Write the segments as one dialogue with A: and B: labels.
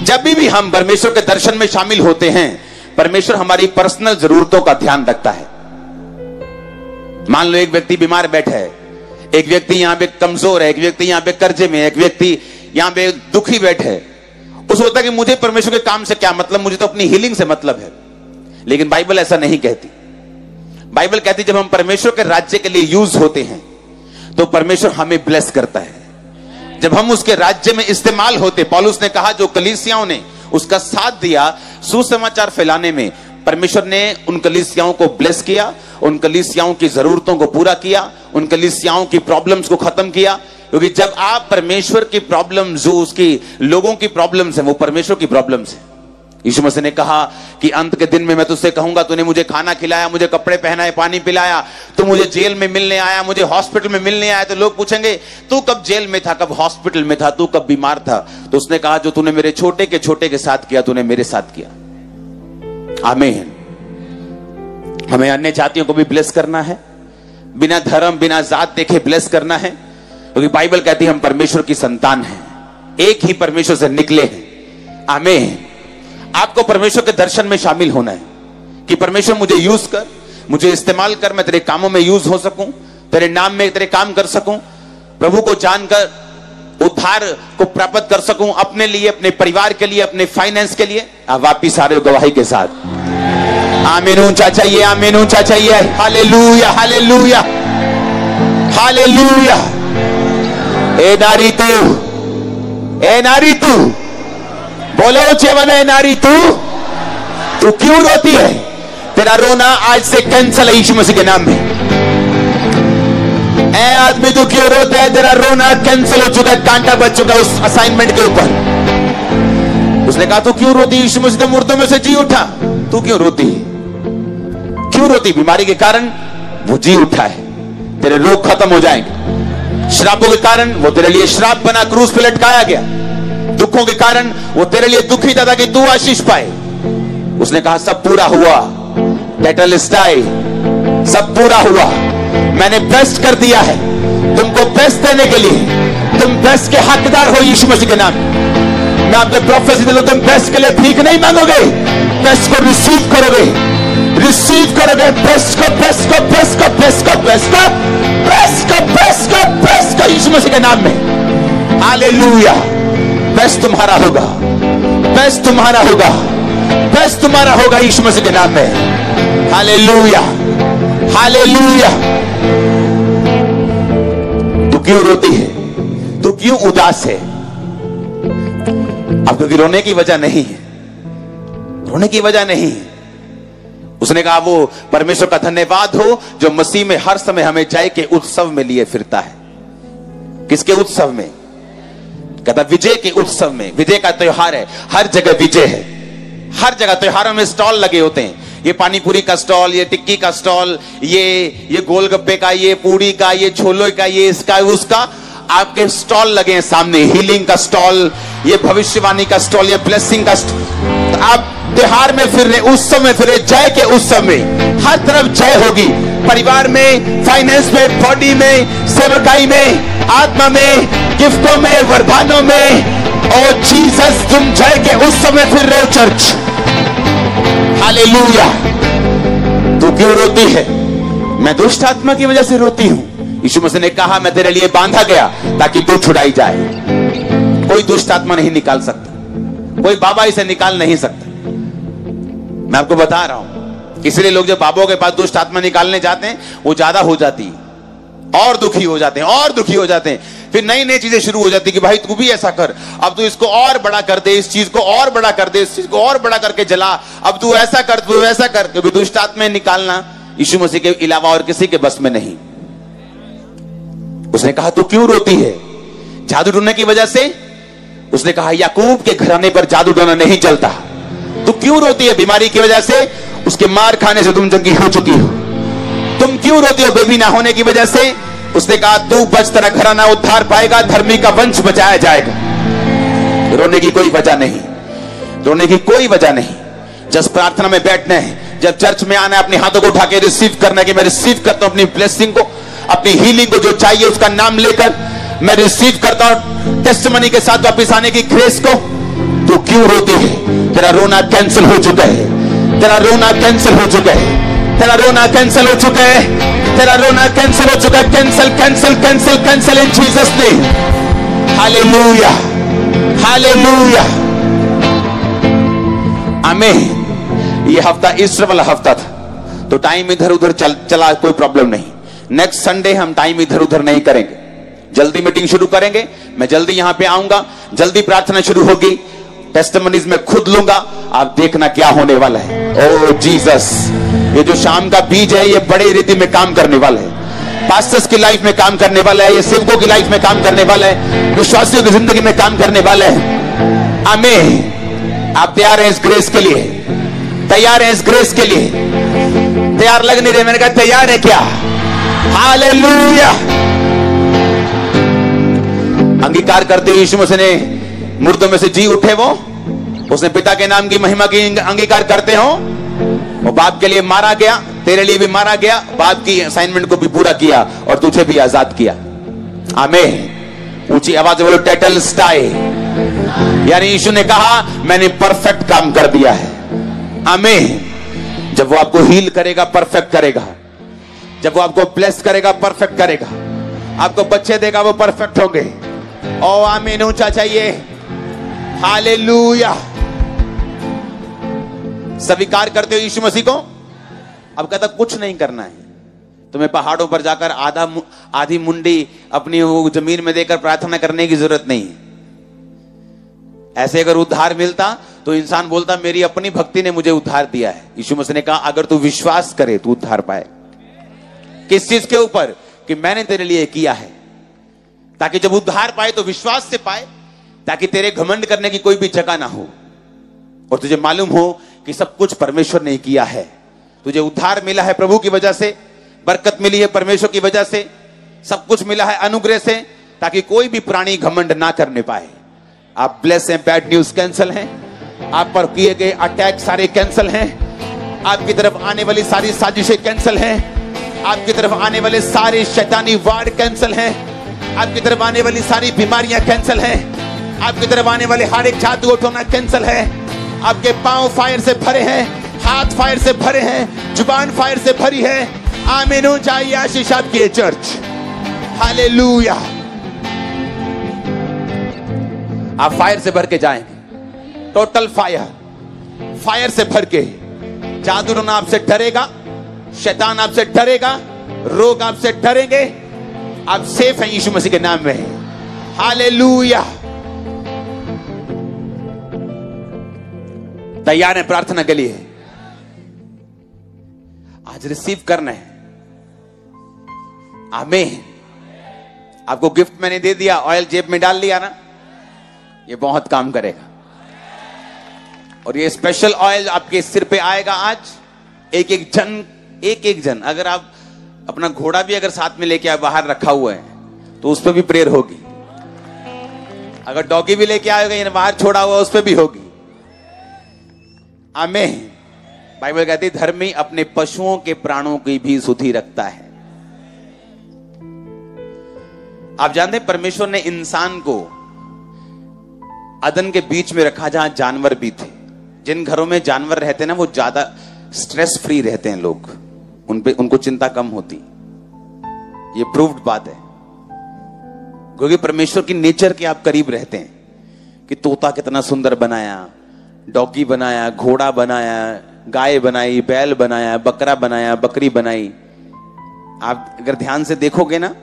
A: जब भी हम परमेश्वर के दर्शन में शामिल होते हैं, परमेश्वर हमारी पर्सनल जरूरतों का ध्यान रखता है। मान लो एक व्यक्ति बीमार बैठा है, एक व्यक्ति यहां पे कमजोर है, एक व्यक्ति यहां पे कर्जे में है, एक व्यक्ति यहां पे दुखी बैठे है। उसे होता है कि मुझे परमेश्वर के काम से क्या मतलब, मुझे तो अपनी हीलिंग से मतलब है। लेकिन बाइबल ऐसा नहीं कहती। बाइबल कहती जब हम परमेश्वर के राज्य के लिए यूज होते हैं तो परमेश्वर हमें ब्लेस करता है। जब हम उसके राज्य में इस्तेमाल होते, पौलुस ने कहा जो कलीसियाओं ने उसका साथ दिया सुसमाचार फैलाने में, परमेश्वर ने उन कलीसियाओं को ब्लेस किया, उन कलीसियाओं की जरूरतों को पूरा किया, उन कलीसियाओं की प्रॉब्लम्स को खत्म किया। क्योंकि जब आप परमेश्वर की प्रॉब्लम्स, जो उसकी लोगों की प्रॉब्लम्स है, वो परमेश्वर की प्रॉब्लम्स है। यीशु मसीह ने कहा कि अंत के दिन में मैं तुझसे कहूंगा, तूने मुझे खाना खिलाया, मुझे कपड़े पहनाए, पानी पिलाया, तू मुझे जेल में मिलने आया, मुझे हॉस्पिटल में मिलने आया, तो लोग पूछेंगे तू कब जेल में था, कब हॉस्पिटल में था, तू कब बीमार था? तो उसने कहा जो तूने मेरे छोटे के साथ किया, तूने मेरे साथ किया। आमीन। हमें अन्य जातियों को भी ब्लेस करना है, बिना धर्म बिना जात देखे ब्लेस करना है, क्योंकि बाइबल कहती है हम परमेश्वर की संतान हैं, एक ही परमेश्वर से निकले हैं। आमीन। आपको परमेश्वर के दर्शन में शामिल होना है कि परमेश्वर मुझे यूज कर, मुझे इस्तेमाल कर, मैं तेरे कामों में यूज हो सकूं, तेरे नाम में तेरे काम कर सकूं, प्रभु को जानकर उद्धार को प्राप्त कर सकूं, अपने लिए, अपने परिवार के लिए, अपने फाइनेंस के लिए। आप वापिस आ रहे हो गवाही के साथ। आमीन। ऊंचा चाहिए, आमीन ऊंचा चाहिए। Hallelujah, hallelujah, hallelujah. ए नारी तू, ए नारी तू, बोलो चेवन, ए नारी तू क्यों रोती है? तेरा रोना आज से कैंसल है यीशु मसीह के नाम में। ए आदमी तू क्यों रोता है? तेरा रोना कैंसल हो चुका है, कांटा बच चुका है उस असाइनमेंट के ऊपर। उसने कहा तू क्यों रोती? यीशु मसीह तो मुर्दों में से जी उठा, तू क्यों रोती? क्यों रोती? बीमारी के कारण वो जी उठा है, तेरे रोग खत्म हो जाएंगे। श्रापों के कारण वो तेरे लिए श्राप बना, क्रूस पे लटकाया गया। दुखों के कारण वो तेरे लिए दुखी था कि तू आशीष पाए। उसने कहा सब पूरा हुआ, टेटलस्टाई, सब पूरा हुआ, मैंने बेस्ट कर दिया है। तुमको बेस्ट देने के लिए, तुम बेस्ट के हकदार हो यीशु मसीह के नाम। मैं आपके प्रोफेसी दिलूं, तुम बेस्ट के लिए भीख नहीं मांगोगे, बेस्ट को रिसीव करोगे, रिसीव करोगे। बेस्ट को, बेस्ट को, बेस्ट को, बेस्ट को, बेस्ट को, बेस्ट को, बेस्ट को, बेस्ट को यीशु मसीह के नाम में। हालेलुया। बेस्ट तुम्हारा होगा, बेस्ट तुम्हारा होगा, बेस्ट तुम्हारा होगा यीशु मसीह के नाम में। Hallelujah, hallelujah. तू क्यों रोती है? तू क्यों उदास है? अब क्योंकि रोने की वजह नहीं है, रोने की वजह नहीं है। उसने कहा वो परमेश्वर का धन्यवाद हो जो मसीह में हर समय हमें जय के उत्सव में लिए फिरता है। किसके उत्सव में? कहता विजय के उत्सव में। विजय का त्योहार है, हर जगह विजय है, हर जगह त्योहारों में स्टॉल लगे होते हैं। ये पानीपुरी का स्टॉल, ये टिक्की का स्टॉल, ये गोलगप्पे का, ये पूरी का, ये छोले का, ये इसका उसका, आपके स्टॉल लगे हैं सामने। हीलिंग का स्टॉल, ये भविष्यवाणी का स्टॉल, ये ब्लेसिंग का स्टॉल। तो आप त्योहार में फिर रहे, उत्सव में फिर रहे, जय के उत्सव में। हर तरफ जय होगी, परिवार में, फाइनेंस में, बॉडी में, सेवकाई में, आत्मा में, गिफ्टों में, वरदानों में। और जीसस, तुम जय के उत्सव में फिर रहे हो चर्च। हालेलुया। तू क्यों रोती है? मैं दुष्ट आत्मा की वजह से रोती हूं। यीशु मसीह ने कहा मैं तेरे लिए बांधा गया ताकि तू छुड़ाई जाए। कोई दुष्ट आत्मा नहीं निकाल सकता, कोई बाबा इसे निकाल नहीं सकता। मैं आपको बता रहा हूं, इसलिए लोग जब बाबा के पास दुष्ट आत्मा निकालने जाते हैं वो ज्यादा हो जाती है, और दुखी हो जाते हैं, और दुखी हो जाते हैं। फिर नई नई चीजें शुरू हो जाती कि भाई तू भी ऐसा कर, अब तू इसको और बड़ा कर दे, इस चीज को और बड़ा कर दे, इस चीज को और बड़ा करके जला, अब तू ऐसा कर, तू वैसा कर। क्योंकि दुष्ट आत्मा निकालना यीशु मसीह के अलावा और किसी के बस में नहीं। उसने कहा तू क्यों रोती है? जादू टोने की वजह से? उसने कहा याकूब के घराने पर जादू टोना नहीं चलता। तू क्यों रोती है? बीमारी की वजह से, उसके मार खाने से तुम जंगी हो चुकी हो। तुम क्यों रोती हो? बेबी ना होने की वजह से। उसने कहा तू बच, तेरा घराना उद्धार पाएगा, धर्मी का वंश बचाया जाएगा। रोने की कोई वजह नहीं, रोने की कोई वजह नहीं। जब प्रार्थना में बैठना है, जब चर्च में आना है, अपने हाथों को उठा के रिसीव करना है कि मैं रिसीव करता हूं अपनी ब्लेसिंग को, अपनी हीलिंग को, जो चाहिए उसका नाम लेकर मैं रिसीव करता हूं। टेस्टिमनी के साथ वापस आने की ग्रेस को। तू क्यों रोती है? तेरा रोना कैंसिल हो चुका है, तेरा रोना कैंसिल हो चुका है, तेरा रोना कैंसिल हो चुका है, तेरा रोना कैंसिल हो चुका है। कैंसिल कैंसिल कैंसिल कैंसिल इन जीसस नेम। हालेलुया हालेलुया आमीन। ये हफ्ता ईस्टर वाला हफ्ता था, तो टाइम इधर उधर चला, कोई प्रॉब्लम नहीं। नेक्स्ट संडे हम टाइम इधर उधर नहीं करेंगे, जल्दी मीटिंग शुरू करेंगे। मैं जल्दी यहां पे आऊंगा, जल्दी प्रार्थना शुरू होगी, टेस्टिमनीज में खुद लूंगा, आप देखना क्या होने वाला है। ओ जीसस, ये जो शाम का बीज है ये बड़े रीति में काम करने वाला है, पास्टर्स की लाइफ में काम करने वाला है, ये सेवकों की लाइफ में काम करने वाला है, विश्वासियों की जिंदगी में काम करने वाला है। आमीन। आप तैयार हैं इस ग्रेस के लिए? तैयार हैं इस ग्रेस के लिए? तैयार लग नहीं रहे, मैंने कहा तैयार है क्या? हालेलुया। अंगीकार करते हुए यीशु मसीह ने मुर्दों में से जी उठे, वो उसने पिता के नाम की महिमा की अंगीकार करते हो, वो बाप के लिए मारा गया, तेरे लिए भी मारा गया, बाप की असाइनमेंट को भी पूरा किया और तुझे भी आजाद किया। आमीन। ऊंची आवाज बोलो टेटलस्टाई। यानी यीशु ने कहा मैंने परफेक्ट काम कर दिया है। आमीन। जब वो आपको हील करेगा परफेक्ट करेगा, जब वो आपको ब्लेस करेगा परफेक्ट करेगा, आपको बच्चे देगा वो परफेक्ट होंगे। ओ आमीन। ऊंचा चाहिए। हालेलुया। स्वीकार करते हो यीशु मसीह को? अब कहता कुछ नहीं करना है तुम्हें, पहाड़ों पर जाकर आधी मुंडी अपनी वो जमीन में देकर प्रार्थना करने की जरूरत नहीं है। ऐसे अगर उद्धार मिलता तो इंसान बोलता मेरी अपनी भक्ति ने मुझे उद्धार दिया है। यीशु मसीह ने कहा अगर तू विश्वास करे तो उद्धार पाए। किस चीज के ऊपर? कि मैंने तेरे लिए किया है, ताकि जब उद्धार पाए तो विश्वास से पाए, ताकि तेरे घमंड करने की कोई भी जगह ना हो और तुझे मालूम हो कि सब कुछ परमेश्वर ने किया है। तुझे उद्धार मिला है प्रभु की वजह से, बरकत मिली है परमेश्वर की वजह से, सब कुछ मिला है अनुग्रह से, ताकि कोई भी प्राणी घमंड ना करने पाए। आप ब्लेस हैं, बैड न्यूज कैंसिल हैं, आप पर किए गए अटैक सारे कैंसिल हैं, आपकी तरफ आने वाली सारी साजिशें कैंसिल हैं, आपकी तरफ आने वाले सारे शैतानी वार कैंसिल हैं, आपकी तरफ आने वाली सारी बीमारियां कैंसिल हैं, आपकी तरफ आने वाले हर एक जादू उठोना कैंसिल है। आपके पांव फायर से भरे हैं, हाथ फायर से भरे हैं, जुबान फायर से भरी है। आमीन। चाहिए आशीष आपकी चर्च। हालेलुया। आप फायर से भर के जाएंगे, टोटल फायर, फायर से भर के। जादू टोना आपसे डरेगा, शैतान आपसे डरेगा, रोग आपसे डरेंगे। आप सेफ हैं यीशु मसीह के नाम में। हालेलुया। तैयार है प्रार्थना के लिए? आज रिसीव करना है। आमीन। आपको गिफ्ट मैंने दे दिया, ऑयल जेब में डाल लिया ना, ये बहुत काम करेगा। और ये स्पेशल ऑयल आपके सिर पे आएगा आज। एक एक जन अगर आप अपना घोड़ा भी अगर साथ में लेके आए, बाहर रखा हुआ है, तो उस पर भी प्रेयर होगी। अगर डॉगी भी लेके आएगा या बाहर छोड़ा हुआ उस पर भी होगी। आमीन। बाइबल कहती है धर्मी अपने पशुओं के प्राणों की भी सुधि रखता है। आप जानते हैं परमेश्वर ने इंसान को अदन के बीच में रखा जहां जानवर भी थे। जिन घरों में जानवर रहते हैं ना, वो ज्यादा स्ट्रेस फ्री रहते हैं लोग, उनको चिंता कम होती। ये प्रूव्ड बात है, क्योंकि परमेश्वर की नेचर के आप करीब रहते हैं। कि तोता कितना सुंदर बनाया, डॉगी बनाया, घोड़ा बनाया, गाय बनाई, बैल बनाया, बकरा बनाया, बकरी बनाई। आप अगर ध्यान से देखोगे ना,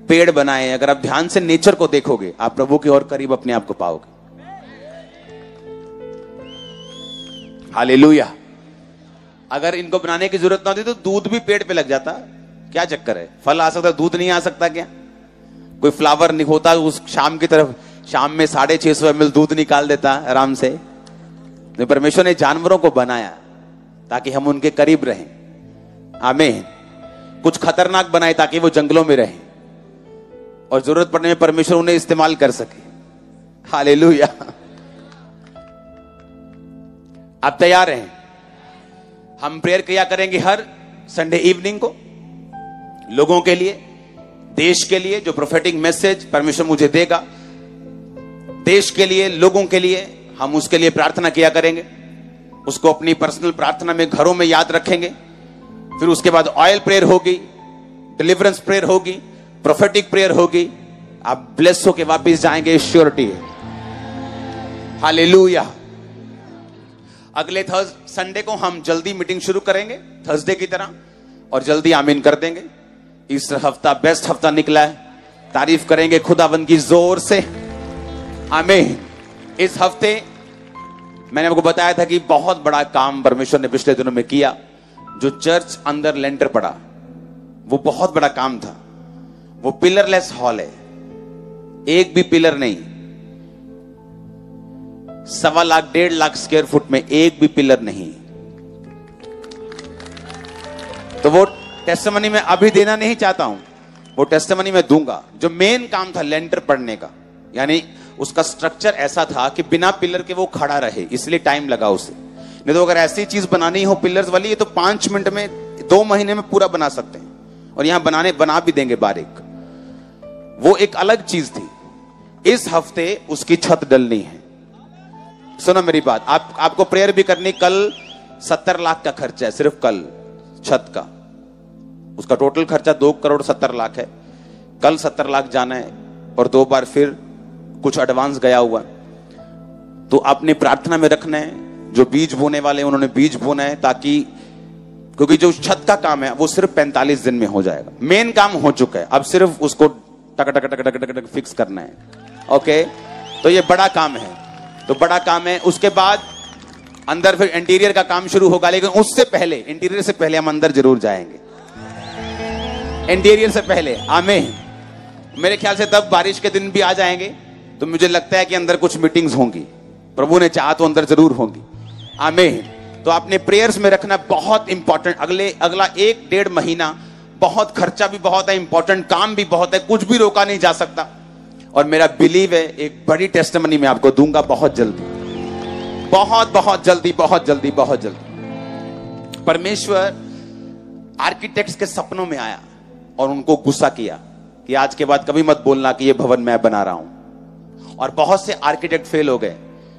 A: पेड़ बनाए, अगर आप ध्यान से नेचर को देखोगे, आप प्रभु के और करीब अपने आप को पाओगे। हालेलुया। अगर इनको बनाने की जरूरत ना होती तो दूध भी पेड़ पे लग जाता। क्या चक्कर है? फल आ सकता, दूध नहीं आ सकता क्या? कोई फ्लावर नहीं होता उस शाम की तरफ, शाम में 650 ml दूध निकाल देता आराम से। तो परमेश्वर ने जानवरों को बनाया ताकि हम उनके करीब रहें। आमीन। कुछ खतरनाक बनाए ताकि वो जंगलों में रहें और जरूरत पड़ने में परमेश्वर उन्हें इस्तेमाल कर सके। हालेलुया। आप तैयार हैं? हम प्रेयर किया करेंगे हर संडे इवनिंग को लोगों के लिए, देश के लिए। जो प्रोफेटिक मैसेज परमेश्वर मुझे देगा, देश के लिए, लोगों के लिए हम उसके लिए प्रार्थना किया करेंगे, उसको अपनी पर्सनल प्रार्थना में घरों में याद रखेंगे। फिर उसके बाद ऑयल प्रेयर होगी, डिलीवरेंस प्रेयर होगी, प्रोफेटिक प्रेयर होगी। आप ब्लेस होके वापस जाएंगे, श्योरिटी है। हालेलुया। अगले संडे को हम जल्दी मीटिंग शुरू करेंगे थर्सडे की तरह, और जल्दी आमीन कर देंगे। इस हफ्ता बेस्ट हफ्ता निकला है, तारीफ करेंगे खुदावंद की जोर से, आमीन। इस हफ्ते मैंने आपको बताया था कि बहुत बड़ा काम परमेश्वर ने पिछले दिनों में किया। जो चर्च अंदर लेंटर पड़ा, वो बहुत बड़ा काम था। वो पिलरलेस हॉल है, एक भी पिलर नहीं। 1.25 लाख 1.5 लाख स्क्वायर फुट में एक भी पिलर नहीं। तो वो टेस्टिमनी मैं अभी देना नहीं चाहता हूं, वो टेस्टिमनी मैं दूंगा। जो मेन काम था लेंटर पड़ने का, यानी उसका स्ट्रक्चर ऐसा था कि बिना पिलर के वो खड़ा रहे, इसलिए टाइम लगा उसे। नहीं तो अगर ऐसी चीज बनानी हो पिलर्स वाली, ये तो 5 मिनट में 2 महीने में पूरा बना सकते हैं, और यहां बना भी देंगे बारीक। वो एक अलग चीज थी। इस हफ्ते उसकी छत डलनी है। सुनो मेरी बात, आपको प्रेयर भी करनी। कल 70 लाख का खर्चा है, सिर्फ कल छत का। उसका टोटल खर्चा 2 करोड़ 70 लाख है। कल 70 लाख जाना है, और 2 बार फिर कुछ एडवांस गया हुआ। तो आपने प्रार्थना में रखना है। जो बीज बोने वाले उन्होंने बीज बोना है, ताकि, क्योंकि जो छत का काम है वो सिर्फ 45 दिन में हो जाएगा। मेन काम हो चुका है, अब सिर्फ उसको टक टक टक टक टक फिक्स करना है। ओके, तो ये बड़ा काम है, तो बड़ा काम है। उसके बाद अंदर फिर इंटीरियर का काम शुरू होगा, लेकिन उससे पहले, इंटीरियर से पहले हम अंदर जरूर जाएंगे। इंटीरियर से पहले, आमीन। मेरे ख्याल से तब बारिश के दिन भी आ जाएंगे, तो मुझे लगता है कि अंदर कुछ मीटिंग्स होंगी। प्रभु ने चाहा तो अंदर जरूर होंगी, आमीन। तो आपने प्रेयर्स में रखना, बहुत इंपॉर्टेंट। अगला 1-1.5 महीना बहुत खर्चा भी बहुत है, इंपॉर्टेंट काम भी बहुत है, कुछ भी रोका नहीं जा सकता। और मेरा बिलीव है एक बड़ी टेस्टिमनी मैं आपको दूंगा बहुत जल्दी, बहुत जल्दी, बहुत जल्दी, बहुत जल्दी। परमेश्वर आर्किटेक्ट्स के सपनों में आया और उनको गुस्सा किया कि आज के बाद कभी मत बोलना कि ये भवन मैं बना रहा हूं। और बहुत से आर्किटेक्ट फेल हो गए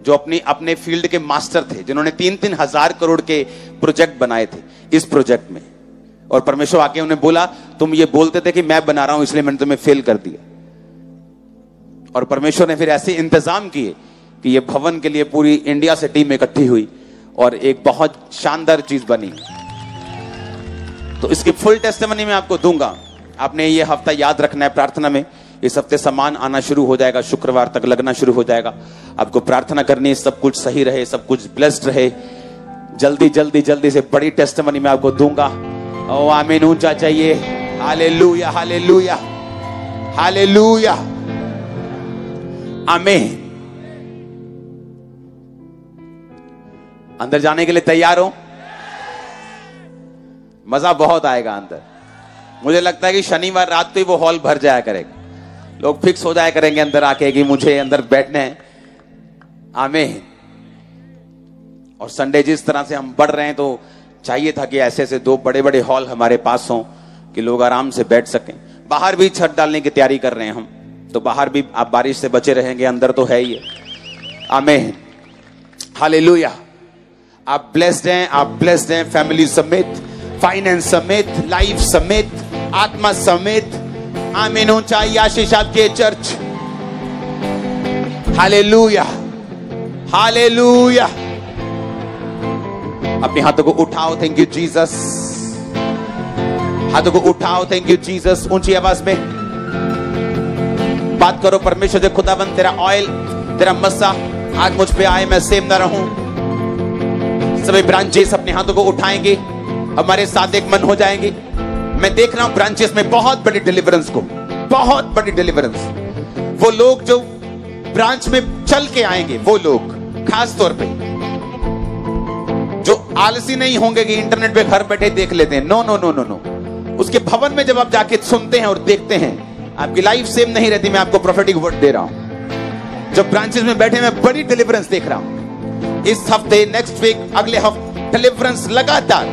A: जो अपने फील्ड के मास्टर थे, जिन्होंने 3-3 हजार करोड़ के प्रोजेक्ट बनाए थे इस प्रोजेक्ट में। और परमेश्वर आके उन्हें बोला, तुम ये बोलते थे कि मैं बना रहा हूं, इसलिए मैंने तुम्हें फेल कर दिया। और परमेश्वर ने फिर ऐसे इंतजाम किए कि ये भवन के लिए पूरी इंडिया से टीम इकट्ठी हुई और एक बहुत शानदार चीज बनी। तो इसकी फुल टेस्टिमनी मैं आपको दूंगा। आपने ये हफ्ता याद रखना है प्रार्थना में। इस हफ्ते सामान आना शुरू हो जाएगा, शुक्रवार तक लगना शुरू हो जाएगा। आपको प्रार्थना करनी है, सब कुछ सही रहे, सब कुछ ब्लेस्ड रहे। जल्दी जल्दी जल्दी से बड़ी टेस्टिमनी मैं आपको दूंगा। ओ आमीन, ऊंचा चाहिए। हालेलुया, हालेलुया, हालेलुया, आमीन। अंदर जाने के लिए तैयार हो? मजा बहुत आएगा अंदर। मुझे लगता है कि शनिवार रात को ही वो हॉल भर जाया करेगा, लोग फिक्स हो जाया करेंगे अंदर आके कि मुझे अंदर बैठने हैं, आमीन। और संडे जिस तरह से हम बढ़ रहे हैं, तो चाहिए था कि ऐसे ऐसे 2 बड़े बड़े हॉल हमारे पास हों कि लोग आराम से बैठ सकें। बाहर भी छत डालने की तैयारी कर रहे हैं हम, तो बाहर भी आप बारिश से बचे रहेंगे, अंदर तो है ही, आमीन, हालेलुया। आप ब्लेस्ड हैं, आप ब्लेस्ड हैं, फैमिली समेत, फाइनेंस समेत, लाइफ समेत, आत्मा समेत, आमीन। ऊंचाई आशीष आपके चर्च, हालेलुया, हालेलुया। अपने हाथों को उठाओ, थैंक यू जीसस। हाथों को उठाओ, थैंक यू जीसस। ऊंची आवाज में बात करो, परमेश्वर से, खुदावंद तेरा ऑयल, तेरा मस्सा आज मुझ पे आए, मैं सेम ना रहूं। सभी ब्रांचेस अपने हाथों को उठाएंगे, हमारे साथ एक मन हो जाएंगे। मैं देख रहा हूं ब्रांचेस में बहुत बड़ी डिलीवरेंस को, बहुत बड़ी डिलीवरेंस। वो लोग जो ब्रांच में चल के आएंगे, वो लोग खास तौर पे जो आलसी नहीं होंगे कि इंटरनेट पे घर बैठे देख लेते हैं। No no no no no, उसके भवन में जब आप जाके सुनते हैं और देखते हैं, आपकी लाइफ सेम नहीं रहती। मैं आपको प्रोफेटिक वर्ड दे रहा हूं। जब ब्रांचेस में बैठे मैं बड़ी डिलीवरेंस देख रहा हूं। इस हफ्ते, नेक्स्ट वीक, अगले हफ्ते डिलीवरेंस लगातार।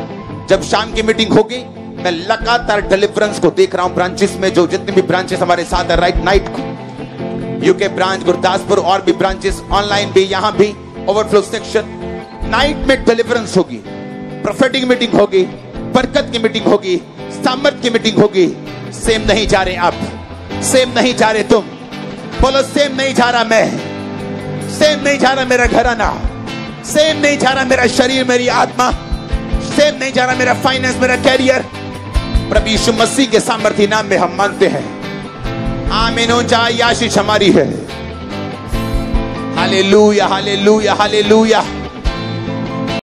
A: जब शाम की मीटिंग होगी, मैं लगातार डिलीवरेंस को देख रहा हूं ब्रांचेस में। जो जितनी भी ब्रांचेस हमारे साथ है राइट नाइट को, यूके ब्रांच, गुरदासपुर और भी ब्रांचेस, ऑनलाइन भी, यहां भी, ओवरफ्लो सेक्शन। नाइट में डिलीवरेंस होगी, प्रोफेटिक मीटिंग होगी, बरकत की मीटिंग होगी, सामर्थ की मीटिंग होगी। सेम नहीं जा रहे आप, सेम नहीं जा रहे तुम। बोलो सेम नहीं जा रहा मैं, सेम नहीं जा रहा मेरा घराना, सेम नहीं जा रहा मेरा शरीर, मेरी आत्मा, सेम नहीं जा रहा मेरा फाइनेंस, मेरा कैरियर। प्रभु यीशु मसीह के सामर्थ्य नाम में हम मांगते हैं, आमीन हो जाए। आशीष हमारी है। Hallelujah, hallelujah, hallelujah.